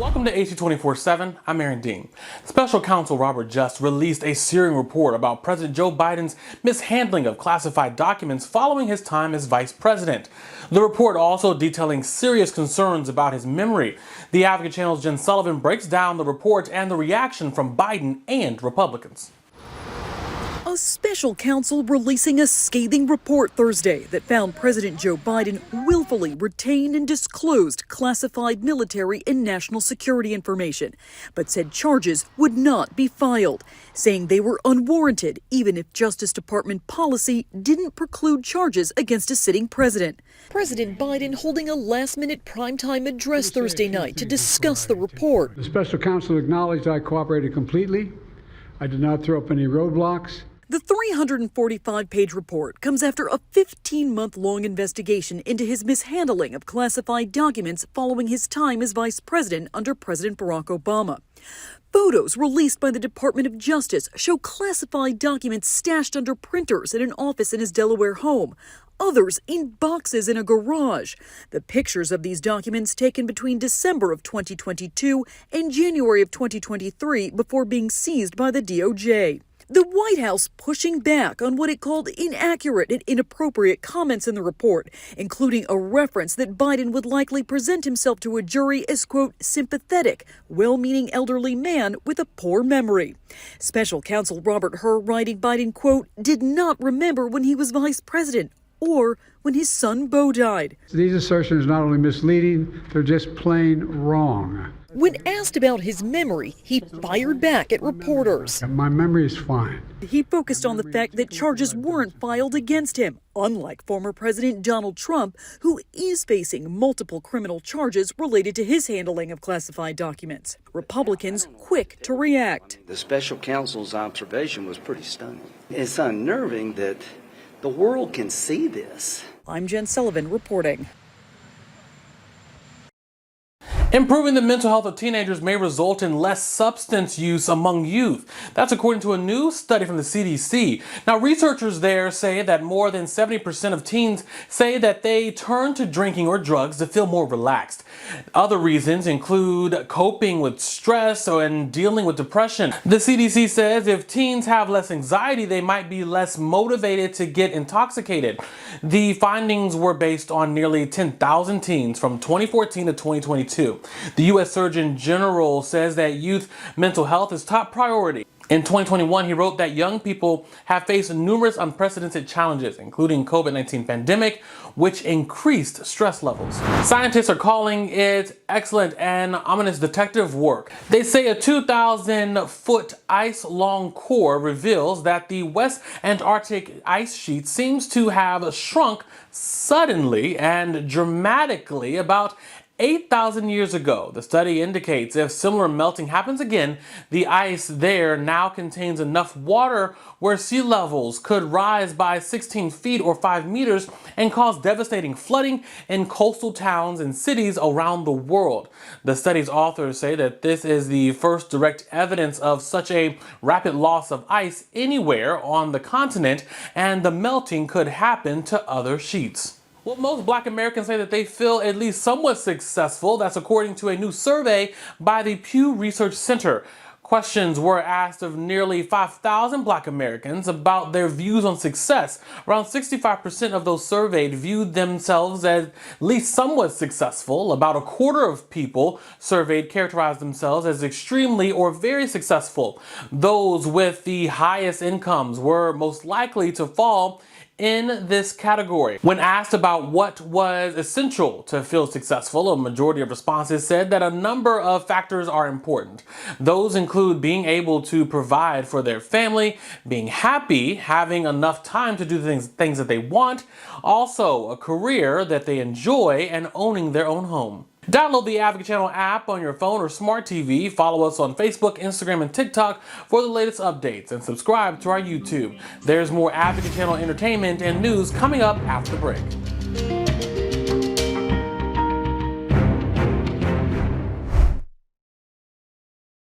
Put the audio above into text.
Welcome to AC 24/7. I'm Aaron Dean. Special Counsel Robert Just released a searing report about President Joe Biden's mishandling of classified documents following his time as vice president. The report also detailing serious concerns about his memory. The Advocate Channel's Jen Sullivan breaks down the report and the reaction from Biden and Republicans. A special counsel releasing a scathing report Thursday that found President Joe Biden willfully retained and disclosed classified military and national security information, but said charges would not be filed, saying they were unwarranted even if Justice Department policy didn't preclude charges against a sitting president. President Biden holding a last-minute primetime address Thursday night to discuss the report. The special counsel acknowledged I cooperated completely. I did not throw up any roadblocks. The 345-page report comes after a 15-month-long investigation into his mishandling of classified documents following his time as vice president under President Barack Obama. Photos released by the Department of Justice show classified documents stashed under printers in an office in his Delaware home, others in boxes in a garage. The pictures of these documents taken between December of 2022 and January of 2023 before being seized by the DOJ. The White House pushing back on what it called inaccurate and inappropriate comments in the report, including a reference that Biden would likely present himself to a jury as, quote, sympathetic, well-meaning elderly man with a poor memory. Special counsel Robert Hur writing Biden, quote, did not remember when he was vice president or when his son Beau died. These assertions are not only misleading, they're just plain wrong. When asked about his memory, he fired back at reporters. My memory is fine. He focused on the fact that charges weren't filed against him, unlike former President Donald Trump, who is facing multiple criminal charges related to his handling of classified documents. Republicans quick to react. The special counsel's observation was pretty stunning. It's unnerving that the world can see this. I'm Jen Sullivan reporting. Improving the mental health of teenagers may result in less substance use among youth. That's according to a new study from the CDC. Now, researchers there say that more than 70% of teens say that they turn to drinking or drugs to feel more relaxed. Other reasons include coping with stress and dealing with depression. The CDC says if teens have less anxiety, they might be less motivated to get intoxicated. The findings were based on nearly 10,000 teens from 2014 to 2022. The U.S. Surgeon General says that youth mental health is top priority. In 2021, he wrote that young people have faced numerous unprecedented challenges, including COVID-19 pandemic, which increased stress levels. Scientists are calling it excellent and ominous detective work. They say a 2,000-foot ice-long core reveals that the West Antarctic ice sheet seems to have shrunk suddenly and dramatically about 8,000 years ago. The study indicates if similar melting happens again, the ice there now contains enough water where sea levels could rise by 16 feet or 5 meters and cause devastating flooding in coastal towns and cities around the world. The study's authors say that this is the first direct evidence of such a rapid loss of ice anywhere on the continent, and the melting could happen to other sheets. Well, most Black Americans say that they feel at least somewhat successful. That's according to a new survey by the Pew Research Center. Questions were asked of nearly 5,000 Black Americans about their views on success. Around 65% of those surveyed viewed themselves as at least somewhat successful. About a quarter of people surveyed characterized themselves as extremely or very successful. Those with the highest incomes were most likely to fall in this category. When asked about what was essential to feel successful, a majority of responses said that a number of factors are important. Those include being able to provide for their family, being happy, having enough time to do things that they want, also a career that they enjoy, and owning their own home. Download the Advocate Channel app on your phone or smart TV. Follow us on Facebook, Instagram, and TikTok for the latest updates, and subscribe to our YouTube. There's more Advocate Channel entertainment and news coming up after the break.